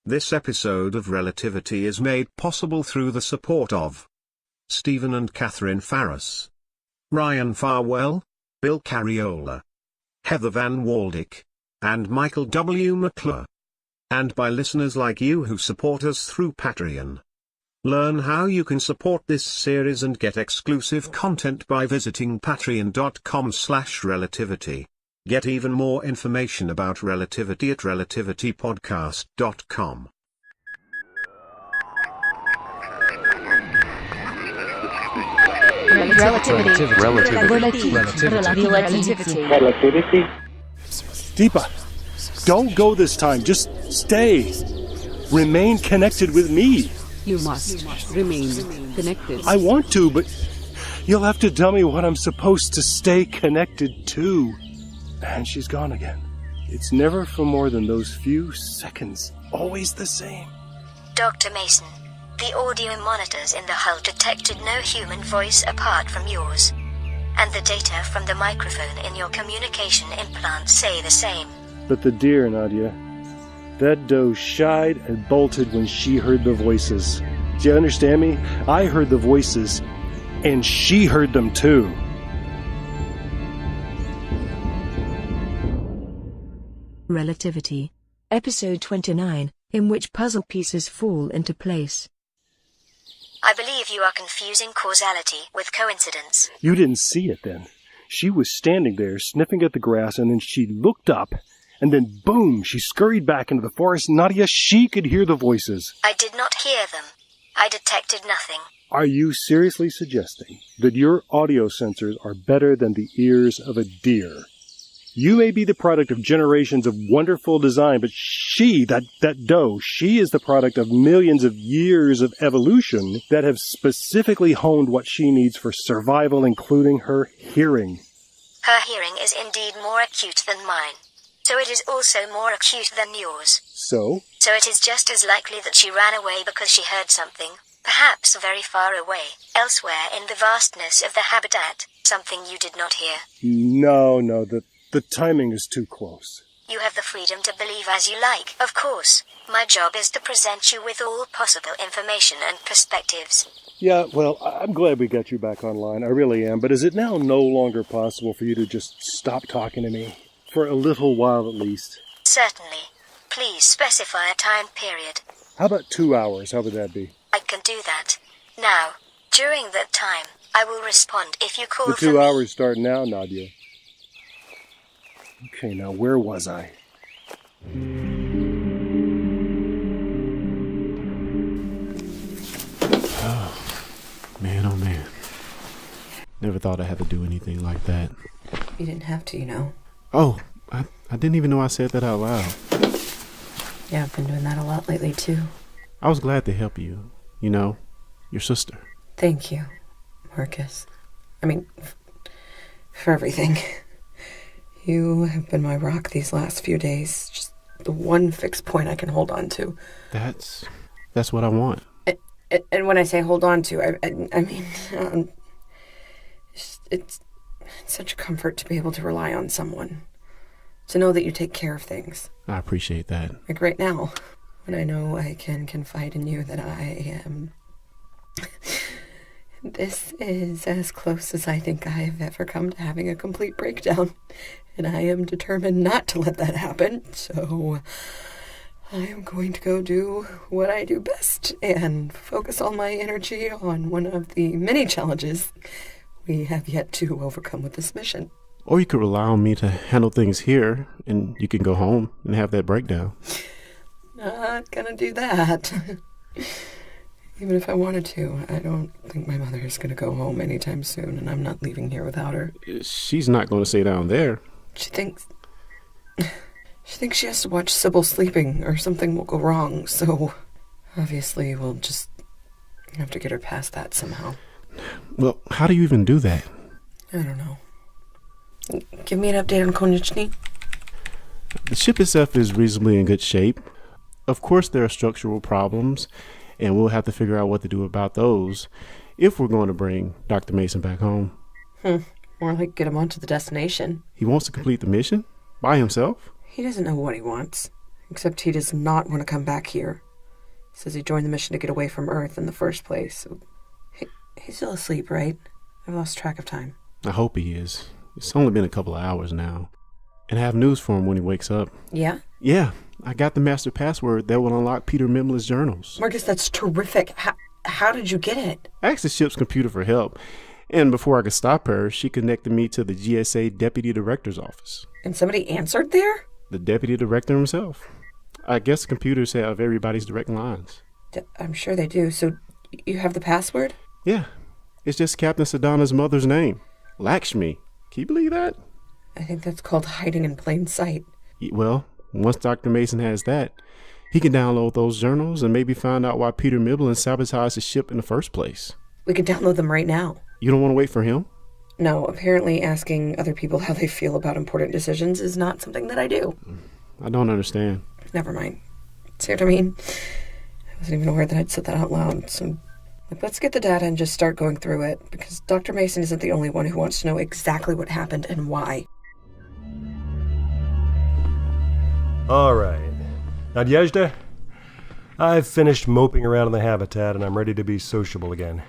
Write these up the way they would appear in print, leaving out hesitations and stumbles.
This episode of Relativity is made possible through the support of Stephen and Catherine Farris, Ryan Farwell, Bill Carriola, Heather Van Waldick, and Michael W. McClure. And by listeners like you who support us through Patreon. Learn how you can support this series and get exclusive content by visiting patreon.com/relativity. Get even more information about Relativity at relativitypodcast.com. Relativity. Deepa, don't go this time. Just stay. Remain connected with me. You must remain connected. I want to, but you'll have to tell me what I'm supposed to stay connected to. And she's gone again. It's never for more than those few seconds. Always the same. Dr. Mason, the audio monitors in the hull detected no human voice apart from yours. And the data from the microphone in your communication implants say the same. But the dear Nadia, that doe shied and bolted when she heard the voices. Do you understand me? I heard the voices, and she heard them too. Relativity. Episode 29, in which puzzle pieces fall into place. I believe you are confusing causality with coincidence. You didn't see it then. She was standing there, sniffing at the grass, and then she looked up, and then boom, she scurried back into the forest. Nadia, she could hear the voices. I did not hear them. I detected nothing. Are you seriously suggesting that your audio sensors are better than the ears of a deer? You may be the product of generations of wonderful design, but she, that doe, she is the product of millions of years of evolution that have specifically honed what she needs for survival, including her hearing. Her hearing is indeed more acute than mine. So it is also more acute than yours. So? So it is just as likely that she ran away because she heard something, perhaps very far away, elsewhere in the vastness of the habitat, something you did not hear. No, the timing is too close. You have the freedom to believe as you like, of course. My job is to present you with all possible information and perspectives. Yeah, well, I'm glad we got you back online. I really am. But is it now no longer possible for you to just stop talking to me? For a little while at least. Certainly. Please specify a time period. How about 2 hours? How would that be? I can do that. Now, during that time, I will respond if you call The for 2 me. hours start now, Nadia. Okay, now where was I? Oh man. Never thought I'd have to do anything like that. You didn't have to, you know. Oh, I didn't even know I said that out loud. Yeah, I've been doing that a lot lately, too. I was glad to help you. You know, your sister. Thank you, Marcus. I mean, for everything. You have been my rock these last few days. Just the one fixed point I can hold on to. That's what I want. And when I say hold on to, I mean, it's such a comfort to be able to rely on someone. To know that you take care of things. I appreciate that. Like right now, when I know I can confide in you that I am... This is as close as I think I have ever come to having a complete breakdown. And I am determined not to let that happen. So I am going to go do what I do best and focus all my energy on one of the many challenges we have yet to overcome with this mission. Or you could rely on me to handle things here, and you can go home and have that breakdown. Not gonna do that. Even if I wanted to, I don't think my mother is gonna go home anytime soon, and I'm not leaving here without her. She's not going to stay down there. She thinks she has to watch Sybil sleeping, or something will go wrong, so obviously we'll just have to get her past that somehow. Well, how do you even do that? I don't know. Give me an update on Konieczny. The ship itself is reasonably in good shape. Of course, there are structural problems, and we'll have to figure out what to do about those if we're going to bring Dr. Mason back home. More like get him onto the destination. He wants to complete the mission by himself? He doesn't know what he wants. Except he does not want to come back here. Says he joined the mission to get away from Earth in the first place. So he's still asleep, right? I've lost track of time. I hope he is. It's only been a couple of hours now. And I have news for him when he wakes up. Yeah? Yeah, I got the master password that will unlock Peter Mimler's journals. Marcus, that's terrific. How did you get it? I asked the ship's computer for help. And before I could stop her, she connected me to the GSA Deputy Director's office. And somebody answered there? The Deputy Director himself. I guess computers have everybody's direct lines. I'm sure they do. So you have the password? Yeah. It's just Captain Sedana's mother's name. Lakshmi. Can you believe that? I think that's called hiding in plain sight. Well, once Dr. Mason has that, he can download those journals and maybe find out why Peter Miblin sabotaged the ship in the first place. We could download them right now. You don't want to wait for him? No, apparently asking other people how they feel about important decisions is not something that I do. I don't understand. Never mind. See what I mean? I wasn't even aware that I'd said that out loud, so let's get the data and just start going through it, because Dr. Mason isn't the only one who wants to know exactly what happened and why. All right. Nadezhda, I've finished moping around in the habitat and I'm ready to be sociable again.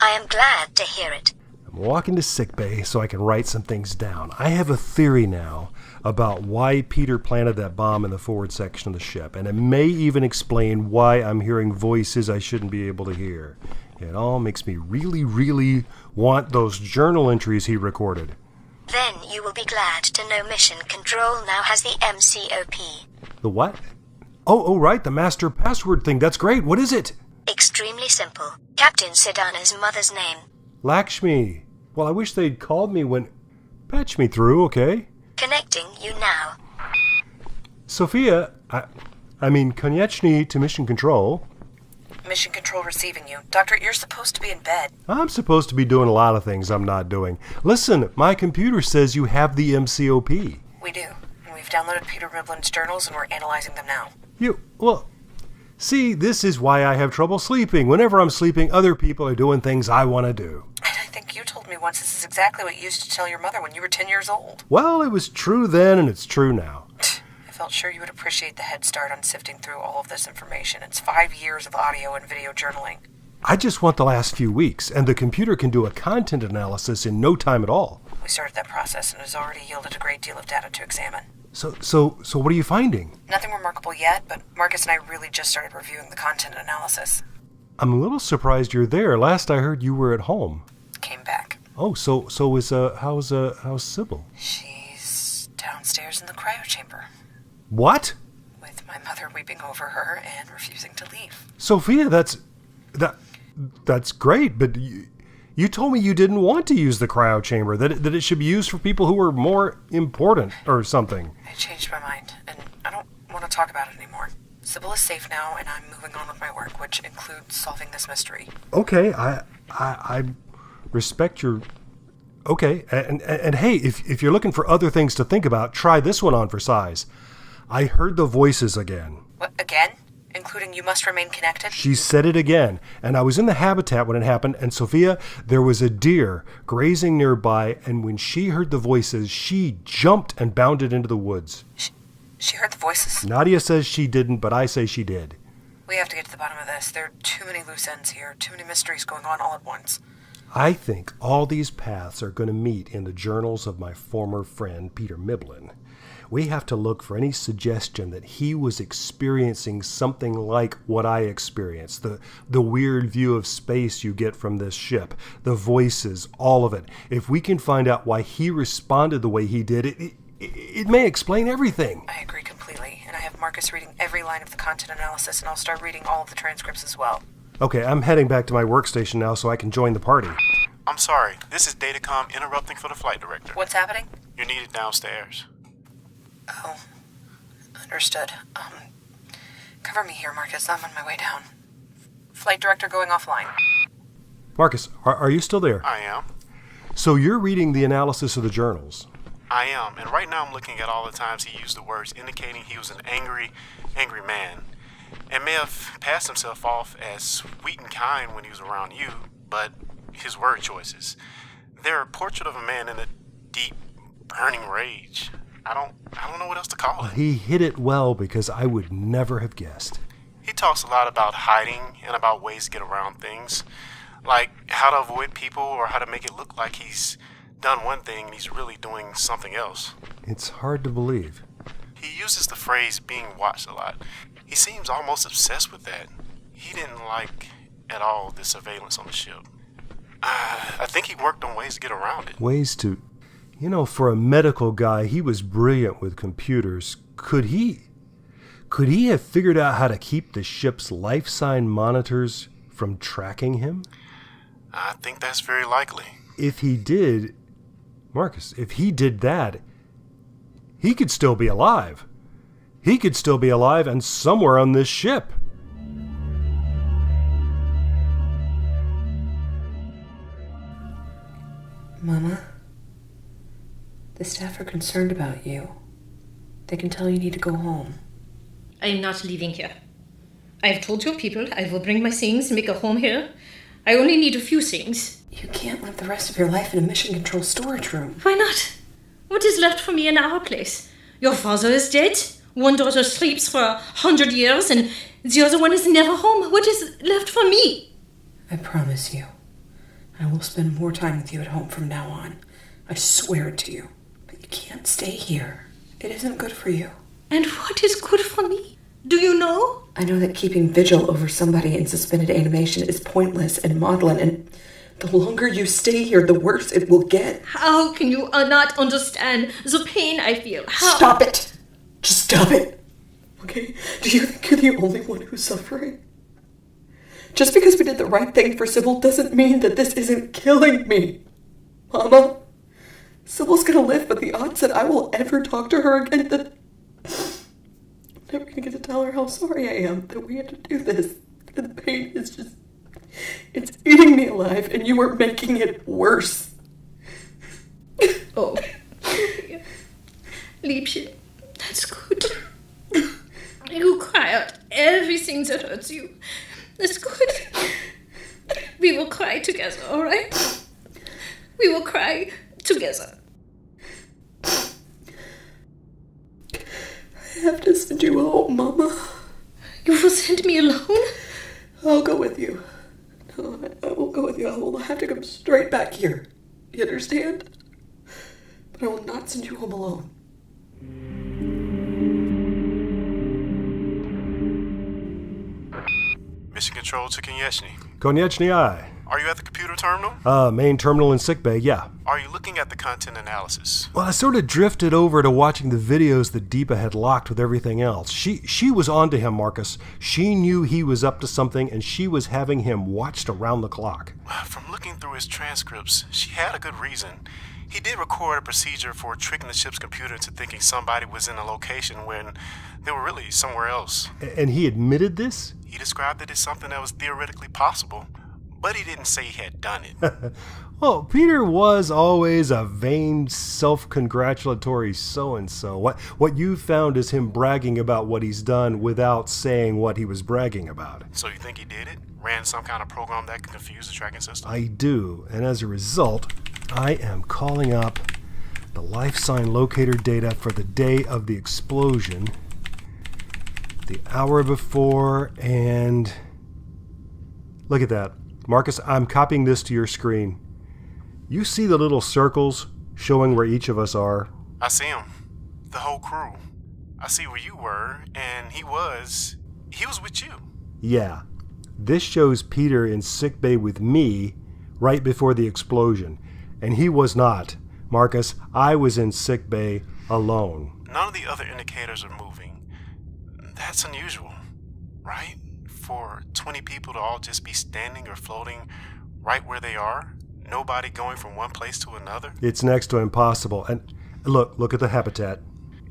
I am glad to hear it. I'm walking to sickbay so I can write some things down. I have a theory now about why Peter planted that bomb in the forward section of the ship, and it may even explain why I'm hearing voices I shouldn't be able to hear. It all makes me really, really want those journal entries he recorded. Then you will be glad to know Mission Control now has the MCOP. The what? Oh, right, the master password thing. That's great. What is it? Extremely simple. Captain Sedana's mother's name. Lakshmi. Well, I wish they'd called me when... Patch me through, okay? Connecting you now. Sophia, I mean, Konieczny to Mission Control. Mission Control receiving you. Doctor, you're supposed to be in bed. I'm supposed to be doing a lot of things I'm not doing. Listen, my computer says you have the MCOP. We do. And we've downloaded Peter Miblin's journals and we're analyzing them now. See, this is why I have trouble sleeping. Whenever I'm sleeping, other people are doing things I want to do. And I think you told me once this is exactly what you used to tell your mother when you were 10 years old. Well, it was true then and it's true now. I felt sure you would appreciate the head start on sifting through all of this information. It's 5 years of audio and video journaling. I just want the last few weeks, and the computer can do a content analysis in no time at all. We started that process and it has already yielded a great deal of data to examine. So what are you finding? Nothing remarkable yet, but Marcus and I really just started reviewing the content analysis. I'm a little surprised you're there. Last I heard you were at home. Came back. Oh, so is how's Sybil? She's downstairs in the cryo chamber. What? With my mother weeping over her and refusing to leave. Sophia, that's great, but you told me you didn't want to use the cryo chamber, that it should be used for people who were more important or something. I changed my mind, and I don't want to talk about it anymore. Sybil is safe now, and I'm moving on with my work, which includes solving this mystery. Okay, I respect your... Okay, and hey, if you're looking for other things to think about, try this one on for size. I heard the voices again. What, again? Including you must remain connected? She said it again, and I was in the habitat when it happened, and Sophia, there was a deer grazing nearby, and when she heard the voices, she jumped and bounded into the woods. She heard the voices? Nadia says she didn't, but I say she did. We have to get to the bottom of this. There are too many loose ends here, too many mysteries going on all at once. I think all these paths are going to meet in the journals of my former friend, Peter Miblin. We have to look for any suggestion that he was experiencing something like what I experienced. The weird view of space you get from this ship, the voices, all of it. If we can find out why he responded the way he did, it may explain everything. I agree completely, and I have Marcus reading every line of the content analysis, and I'll start reading all of the transcripts as well. Okay, I'm heading back to my workstation now so I can join the party. I'm sorry. This is Datacom interrupting for the flight director. What's happening? You're needed downstairs. Oh, understood. Cover me here, Marcus. I'm on my way down. Flight director going offline. Marcus, are you still there? I am. So you're reading the analysis of the journals? I am, and right now I'm looking at all the times he used the words indicating he was an angry man, and may have passed himself off as sweet and kind when he was around you, but his word choices. They're a portrait of a man in a deep, burning rage. I don't know what else to call it. He hit it well because I would never have guessed. He talks a lot about hiding and about ways to get around things, like how to avoid people or how to make it look like he's done one thing and he's really doing something else. It's hard to believe. He uses the phrase being watched a lot. He seems almost obsessed with that. He didn't like at all the surveillance on the ship. I think he worked on ways to get around it. Ways to... for a medical guy, he was brilliant with computers. Could he have figured out how to keep the ship's life sign monitors from tracking him? I think that's very likely. If he did, Marcus, if he did that, he could still be alive. He could still be alive and somewhere on this ship. Mama, the staff are concerned about you. They can tell you need to go home. I am not leaving here. I have told your people I will bring my things and make a home here. I only need a few things. You can't live the rest of your life in a mission control storage room. Why not? What is left for me in our place? Your father is dead. One daughter sleeps for 100 years and the other one is never home. What is left for me? I promise you, I will spend more time with you at home from now on. I swear it to you. But you can't stay here. It isn't good for you. And what is good for me? Do you know? I know that keeping vigil over somebody in suspended animation is pointless and maudlin, and the longer you stay here, the worse it will get. How can you not understand the pain I feel? How? Stop it! Just stop it! Okay? Do you think you're the only one who's suffering? Just because we did the right thing for Sybil doesn't mean that this isn't killing me. Mama, Sybil's gonna live, but the odds that I will ever talk to her again, that I'm never gonna get to tell her how sorry I am that we had to do this. The pain is just... it's eating me alive, and you are making it worse. Oh. Liebchen, that's good. You cry out everything that hurts you. That's good. We will cry together, all right? We will cry together. I have to send you home, Mama. You will send me alone? I'll go with you. No, I will go with you. I will have to come straight back here. You understand? But I will not send you home alone. Mission Control to Konieczny. Konieczny, aye. Are you at the computer terminal? Main terminal in sickbay, yeah. Are you looking at the content analysis? Well, I sort of drifted over to watching the videos that Deepa had locked with everything else. She was onto him, Marcus. She knew he was up to something, and she was having him watched around the clock. From looking through his transcripts, she had a good reason. He did record a procedure for tricking the ship's computer into thinking somebody was in a location when they were really somewhere else. And he admitted this? He described it as something that was theoretically possible, but he didn't say he had done it. Well, Peter was always a vain, self-congratulatory so-and-so. What you found is him bragging about what he's done without saying what he was bragging about. So you think he did it? Ran some kind of program that could confuse the tracking system? I do, and as a result, I am calling up the life sign locator data for the day of the explosion, the hour before, and... Look at that. Marcus, I'm copying this to your screen. You see the little circles showing where each of us are? I see them. The whole crew. I see where you were, and he was with you. Yeah. This shows Peter in sickbay with me right before the explosion. And he was not. Marcus, I was in sickbay alone. None of the other indicators are moving. That's unusual, right? For 20 people to all just be standing or floating right where they are? Nobody going from one place to another? It's next to impossible. And look at the habitat.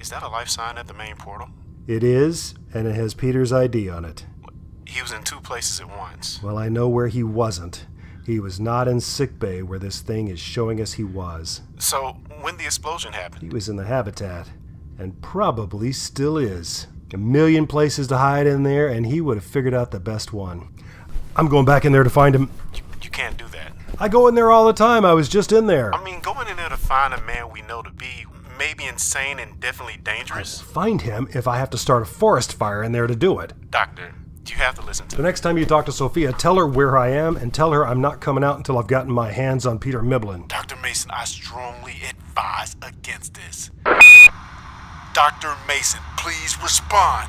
Is that a life sign at the main portal? It is, and it has Peter's ID on it. He was in two places at once. Well, I know where he wasn't. He was not in sickbay where this thing is showing us he was. So, when the explosion happened? He was in the habitat, and probably still is. A million places to hide in there, and he would have figured out the best one. I'm going back in there to find him. You can't do that. I go in there all the time. I was just in there. I mean, going in there to find a man we know to be maybe insane and definitely dangerous? Find him if I have to start a forest fire in there to do it. Doctor, you have to listen to The me. next time you talk to Sophia, tell her where I am and tell her I'm not coming out until I've gotten my hands on Peter Miblin. Dr. Mason, I strongly advise against this. Dr. Mason, please respond.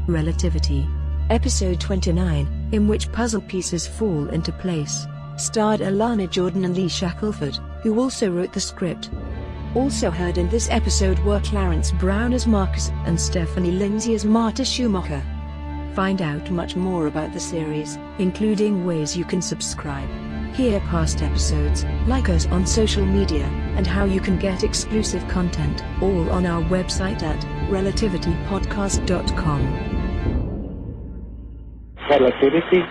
Relativity. Episode 29, in which puzzle pieces fall into place. Starred Alana Jordan and Lee Shackelford, who also wrote the script. Also heard in this episode were Clarence Brown as Marcus and Stephanie Lindsay as Marta Schumacher. Find out much more about the series, including ways you can subscribe, hear past episodes, like us on social media, and how you can get exclusive content, all on our website at relativitypodcast.com. Relativity.